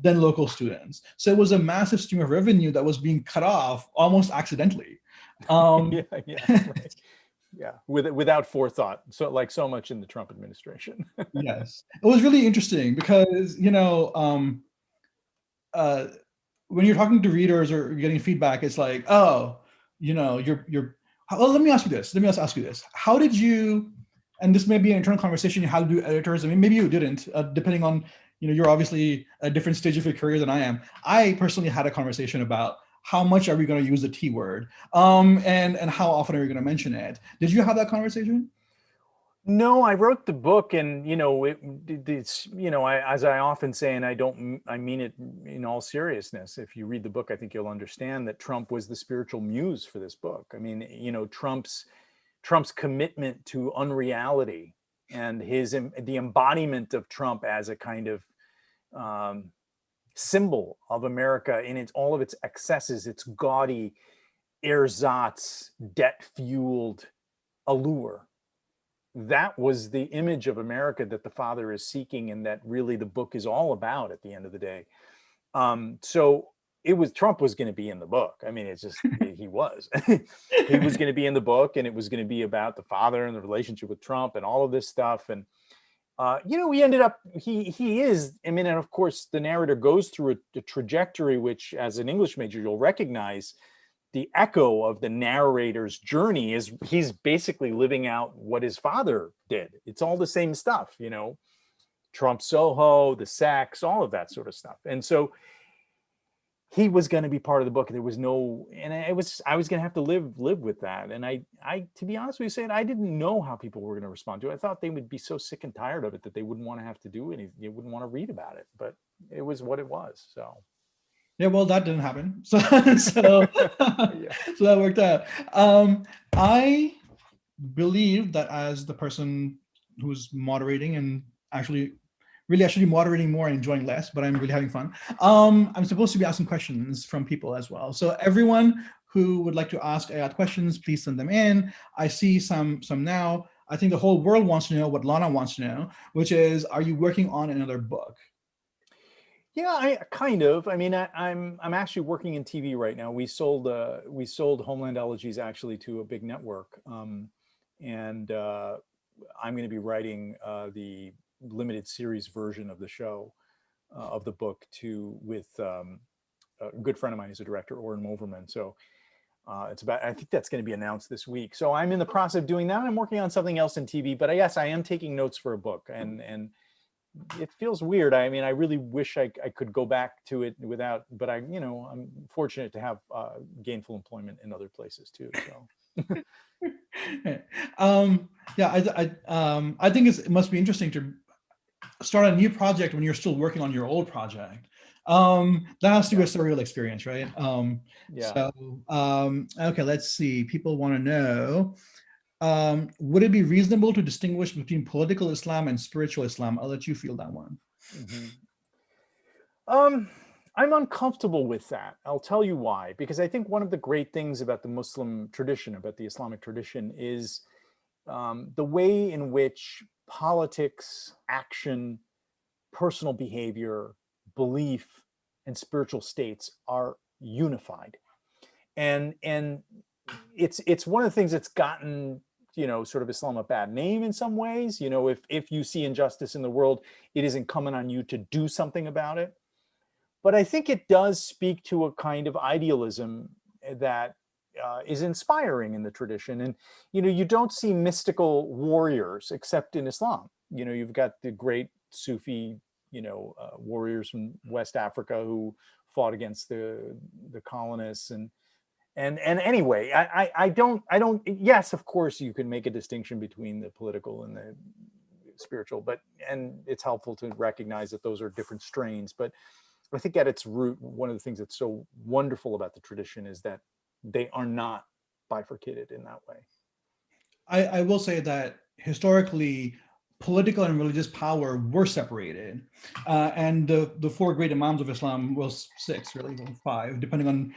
than local students. So it was a massive stream of revenue that was being cut off almost accidentally. Right. Yeah, without forethought. So like so much in the Trump administration. Yes, it was really interesting because when you're talking to readers or you're getting feedback, it's like, oh, you're. Well, let me ask you this. How did you? And this may be an internal conversation you had to do editors. I mean, maybe you didn't, depending on you're obviously a different stage of your career than I am. I personally had a conversation about how much are we going to use the T word, and how often are we going to mention it? Did you have that conversation? No, I wrote the book, and it's as I often say, and I mean it in all seriousness. If you read the book, I think you'll understand that Trump was the spiritual muse for this book. I mean, Trump's commitment to unreality and the embodiment of Trump as a kind of um, symbol of America in all of its excesses, its gaudy ersatz, debt-fueled allure. That was the image of America that the father is seeking, and that really the book is all about at the end of the day. So Trump was going to be in the book. I mean, he was. He was going to be in the book, and it was going to be about the father and the relationship with Trump and all of this stuff. And he ended up, he is, I mean, and of course the narrator goes through a trajectory which, as an English major, you'll recognize. The echo of the narrator's journey is he's basically living out what his father did. It's all the same stuff, Trump Soho, the sex, all of that sort of stuff. And so he was going to be part of the book. There was no, and I was going to have to live with that. And I, to be honest with you, saying I didn't know how people were going to respond to it. I thought they would be so sick and tired of it that they wouldn't want to have to do anything. They wouldn't want to read about it, but it was what it was. So. Yeah, well, that didn't happen. So that worked out. I believe that as the person who's moderating and actually moderating more and enjoying less, but I'm really having fun. I'm supposed to be asking questions from people as well. So everyone who would like to ask Ayad questions, please send them in. I see some now. I think the whole world wants to know what Lana wants to know, which is, are you working on another book? Yeah, I kind of. I mean, I'm actually working in TV right now. We sold Homeland Elegies actually to a big network, and I'm going to be writing the limited series version of the show, of the book, with a good friend of mine who's a director, Oren Moverman. So I think that's going to be announced this week. So I'm in the process of doing that. I'm working on something else in TV, but yes, I am taking notes for a book, and it feels weird. I mean, I really wish I could go back to it without, but I'm fortunate to have gainful employment in other places too. So. I think it must be interesting to start a new project when you're still working on your old project. That has to be a surreal experience, right? Yeah. So, okay, let's see. People want to know, would it be reasonable to distinguish between political Islam and spiritual Islam? I'll let you field that one. Mm-hmm. I'm uncomfortable with that. I'll tell you why. Because I think one of the great things about the Muslim tradition, about the Islamic tradition, is the way in which politics, action, personal behavior, belief, and spiritual states are unified. And it's one of the things that's gotten sort of Islam a bad name in some ways. If you see injustice in the world, it is incumbent on you to do something about it. But I think it does speak to a kind of idealism that is inspiring in the tradition. And you don't see mystical warriors except in Islam. You've got the great Sufi warriors from West Africa who fought against the colonists, and anyway, I don't, yes, of course you can make a distinction between the political and the spiritual, and it's helpful to recognize that those are different strains. But I think at its root, one of the things that's so wonderful about the tradition is that they are not bifurcated in that way. I will say that historically, political and religious power were separated, and the four great imams of Islam, well, six really, well, five, depending on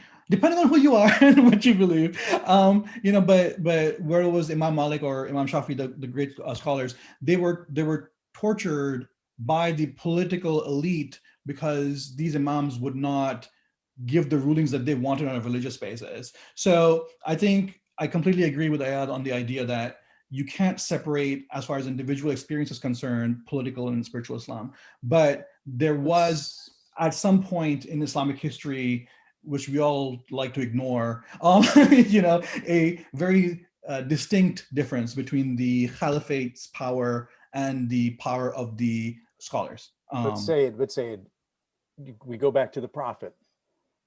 who you are and what you believe. But where it was Imam Malik or Imam Shafi, the great scholars, they were tortured by the political elite because these imams would not give the rulings that they wanted on a religious basis. So I think I completely agree with Ayad on the idea that you can't separate, as far as individual experience is concerned, political and spiritual Islam. But there was, at some point in Islamic history, which we all like to ignore, a very distinct difference between the caliphate's power and the power of the scholars. But Sayyid, we go back to the prophet.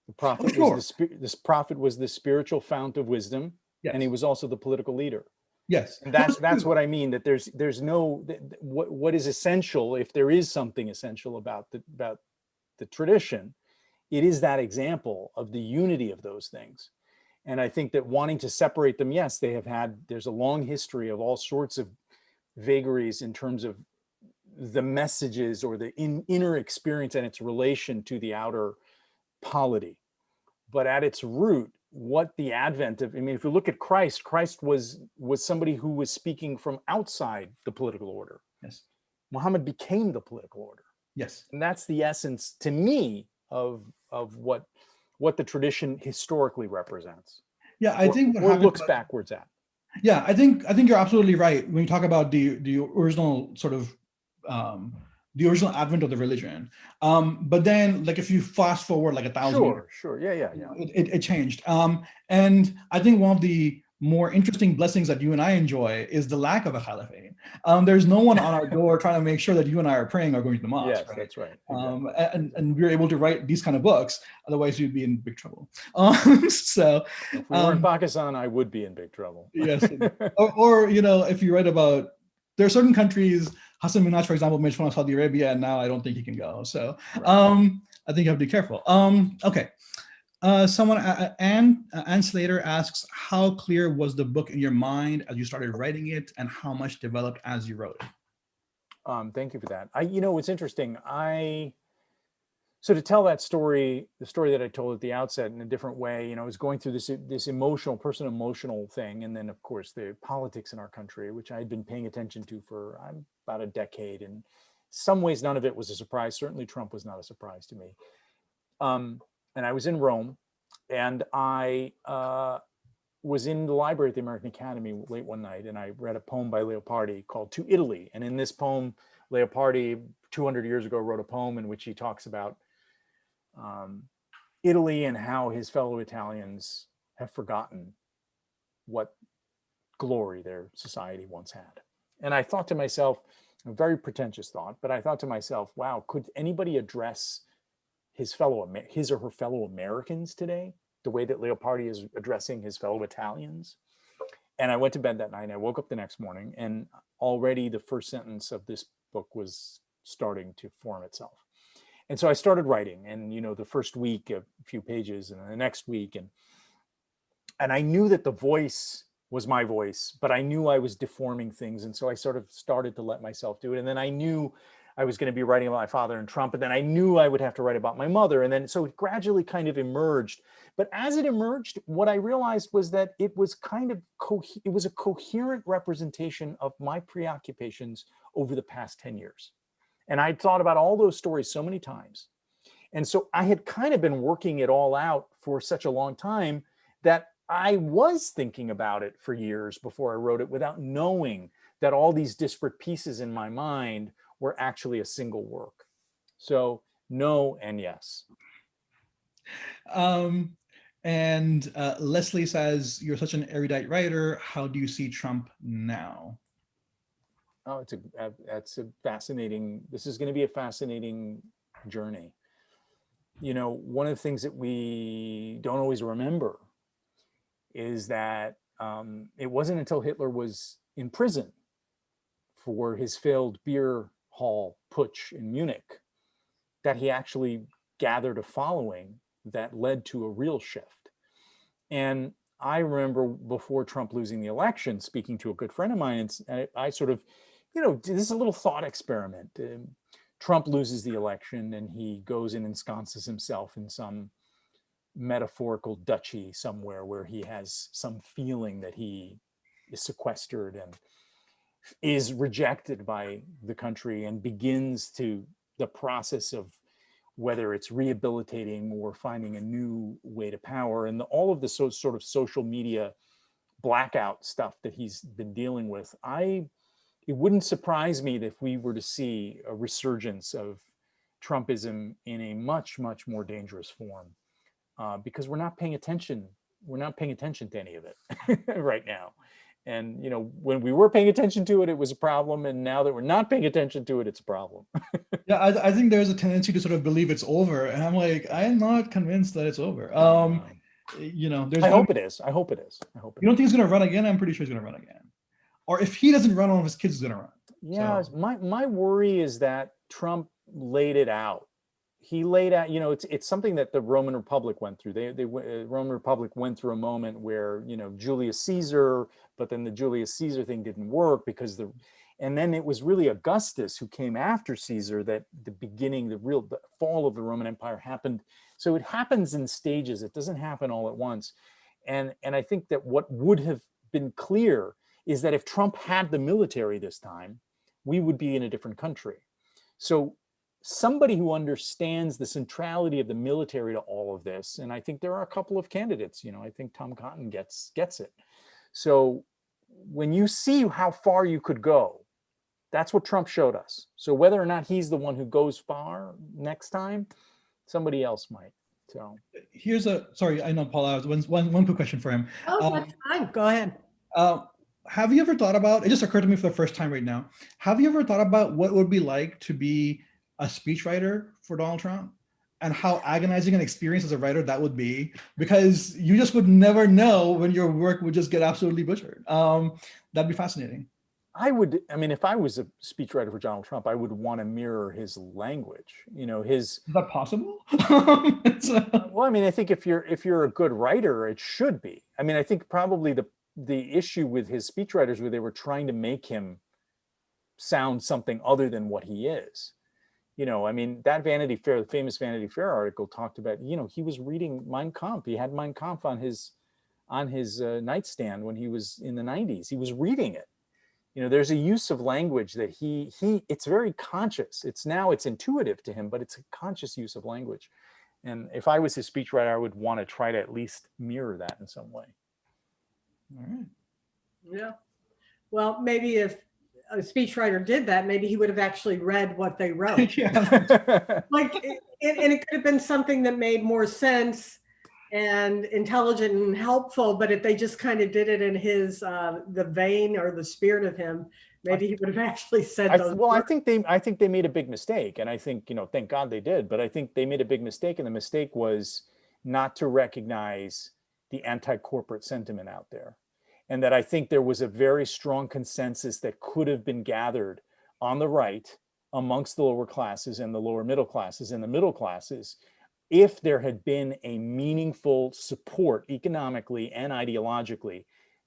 The prophet Oh, sure. this prophet was the spiritual fount of wisdom, Yes. and he was also the political leader. Yes. And No, that's what I mean, that there's no, what is essential, if there is something essential about the tradition, it is that example of the unity of those things. And I think that wanting to separate them, yes, there's a long history of all sorts of vagaries in terms of the messages or the inner experience and its relation to the outer polity. But at its root, what the advent of, I mean, if you look at Christ was somebody who was speaking from outside the political order. Yes. Muhammad became the political order. Yes. And that's the essence, to me, of what the tradition historically represents. Yeah, I think what or happened, looks backwards at. Yeah, I think you're absolutely right when you talk about the original sort of the original advent of the religion. But then, like, if you fast forward like 1,000 years, Sure, yeah. it changed. And I think one of the more interesting blessings that you and I enjoy is the lack of a caliphate. There's no one on our door trying to make sure that you and I are praying or going to the mosque. Yes, right? that's right. Exactly. And we're able to write these kind of books. Otherwise, you'd be in big trouble. So, if we were in Pakistan, I would be in big trouble. Yes, or if you read about, there are certain countries. Hassan Minhaj, for example, made fun of Saudi Arabia, and now I don't think he can go. So, right. I think you have to be careful. Okay. Someone, Ann Slater asks, how clear was the book in your mind as you started writing it, and how much developed as you wrote it? Thank you for that. It's interesting. So to tell that story, the story that I told at the outset in a different way, I was going through this personal emotional thing. And then of course the politics in our country, which I had been paying attention to for about a decade. And in some ways, none of it was a surprise. Certainly Trump was not a surprise to me. And I was in Rome, and I was in the library at the American Academy late one night, and I read a poem by Leopardi called To Italy. And in this poem, Leopardi 200 years ago wrote a poem in which he talks about Italy and how his fellow Italians have forgotten what glory their society once had. And I thought to myself, a very pretentious thought, but I thought to myself, wow, could anybody address his or her fellow Americans today the way that Leopardi is addressing his fellow Italians? And I went to bed that night, and I woke up the next morning, and already the first sentence of this book was starting to form itself. And so I started writing, and the first week a few pages, and the next week, and I knew that the voice was my voice, but I knew I was deforming things, and so I sort of started to let myself do it. And then I knew I was going to be writing about my father and Trump, and then I knew I would have to write about my mother, and then so it gradually kind of emerged. But as it emerged, what I realized was that it was kind of it was a coherent representation of my preoccupations over the past 10 years. And I'd thought about all those stories so many times. And so I had kind of been working it all out for such a long time that I was thinking about it for years before I wrote it, without knowing that all these disparate pieces in my mind were actually a single work. So no and yes. And Leslie says, you're such an erudite writer. How do you see Trump now? Oh, that's a fascinating, this is going to be a fascinating journey. One of the things that we don't always remember is that it wasn't until Hitler was in prison for his failed beer hall putsch in Munich that he actually gathered a following that led to a real shift. And I remember before Trump losing the election, speaking to a good friend of mine, and I sort of, this is a little thought experiment. Trump loses the election, and he goes and ensconces himself in some metaphorical duchy somewhere where he has some feeling that he is sequestered and is rejected by the country, and begins the process of whether it's rehabilitating or finding a new way to power, and all of the sort of social media blackout stuff that he's been dealing with. It wouldn't surprise me if we were to see a resurgence of Trumpism in a much, much more dangerous form, because we're not paying attention. We're not paying attention to any of it right now. And, when we were paying attention to it, it was a problem. And now that we're not paying attention to it, it's a problem. Yeah, I think there's a tendency to sort of believe it's over. And I'm like, I am not convinced that it's over. I hope it is. I hope it is. You don't think he's going to run again? I'm pretty sure he's going to run again. or if he doesn't run, one of his kids is going to run. Yeah, So- my worry is that Trump laid it out. He laid out, it's something that the Roman Republic went through. Roman Republic went through a moment where, Julius Caesar, but then the Julius Caesar thing didn't work because and then it was really Augustus who came after Caesar that the fall of the Roman Empire happened. So it happens in stages. It doesn't happen all at once. And I think that what would have been clear is that if Trump had the military this time, we would be in a different country. So somebody who understands the centrality of the military to all of this, and I think there are a couple of candidates, I think Tom Cotton gets it. So when you see how far you could go, that's what Trump showed us. So whether or not he's the one who goes far next time, somebody else might. So here's sorry, I know, Paula, one quick question for him. Oh, that's fine. Go ahead. Have you ever thought about, it just occurred to me for the first time right now, have you ever thought about what it would be like to be a speechwriter for Donald Trump and how agonizing an experience as a writer that would be? Because you just would never know when your work would just get absolutely butchered. That'd be fascinating. If I was a speechwriter for Donald Trump, I would want to mirror his language, Is that possible? Well, I think if you're a good writer, it should be. I think probably the issue with his speechwriters where they were trying to make him sound something other than what he is. That Vanity Fair, the famous Vanity Fair article talked about, he was reading Mein Kampf. He had Mein Kampf on his nightstand when he was in the 90s. He was reading it. There's a use of language that it's very conscious. It's intuitive to him, but it's a conscious use of language. And if I was his speechwriter, I would want to try to at least mirror that in some way. All right. Yeah. Well, maybe if a speechwriter did that, maybe he would have actually read what they wrote. Yeah. And it could have been something that made more sense and intelligent and helpful, but if they just kind of did it in his the vein or the spirit of him, maybe he would have actually said those words. I think they made a big mistake, and I think thank God they did, but I think they made a big mistake, and the mistake was not to recognize the anti-corporate sentiment out there. And that I think there was a very strong consensus that could have been gathered on the right amongst the lower classes and the lower middle classes and the middle classes if there had been a meaningful support economically and ideologically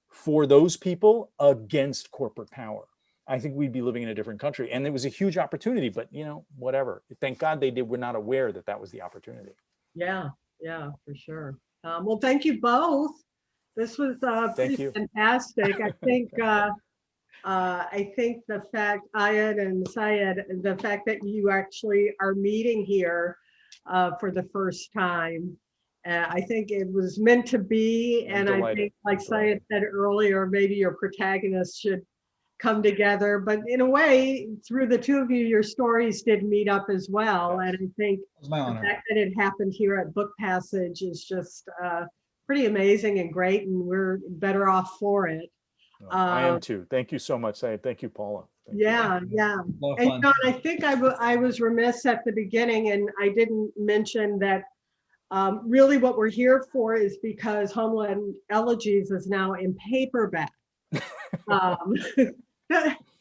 for those people against corporate power. I think we'd be living in a different country. And it was a huge opportunity, but whatever. Thank God they were not aware that that was the opportunity. Yeah, for sure. Well, thank you both. This was pretty fantastic. I think the fact, Ayad and Syed, the fact that you actually are meeting here for the first time, I think it was meant to be. And I think, like Syed said earlier, maybe your protagonists should come together. But in a way, through the two of you, your stories did meet up as well. And I think the fact that it happened here at Book Passage is just pretty amazing and great, and we're better off for it. I am too. Thank you so much, Syed. Thank you, Paula. Yeah. And John, I think I was remiss at the beginning, and I didn't mention that really what we're here for is because Homeland Elegies is now in paperback.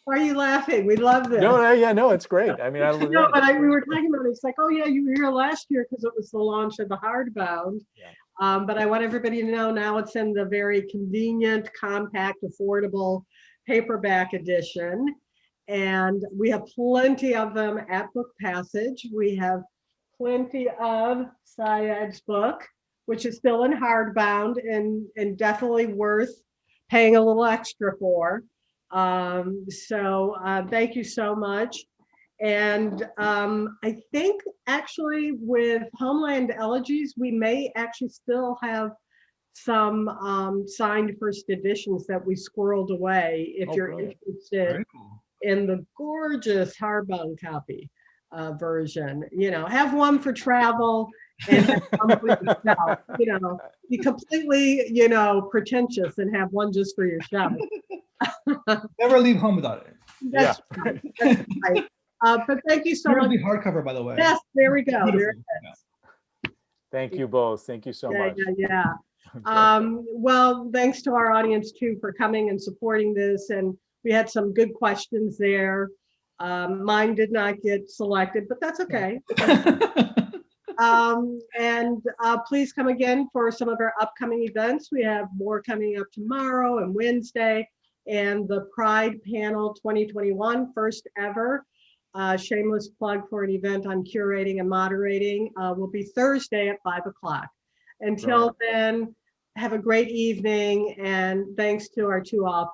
Why are you laughing? We love this. No, it's great. We were talking about it. It's like, oh yeah, you were here last year because it was the launch of the hardbound. Yeah. But I want everybody to know now it's in the very convenient, compact, affordable paperback edition. And we have plenty of them at Book Passage. We have plenty of Syed's book, which is still in hardbound and definitely worth paying a little extra for. So thank you so much. And I think actually with Homeland Elegies, we may actually still have some signed first editions that we squirreled away if you're interested in the gorgeous hardbound copy version. Have one for travel and have one for yourself. Be completely, pretentious and have one just for yourself. Never leave home without it. That's right. But thank you so much. The hardcover, by the way. Yes, there we go. There it is. Thank you both. Thank you so much. Well, thanks to our audience too for coming and supporting this. And We had some good questions there. Mine did not get selected, but that's okay. And please come again for some of our upcoming events. We have more coming up tomorrow and Wednesday, and the Pride Panel 2021, first ever. Shameless plug for an event on curating and moderating will be Thursday at 5 o'clock. Until then, have a great evening, and thanks to our two authors.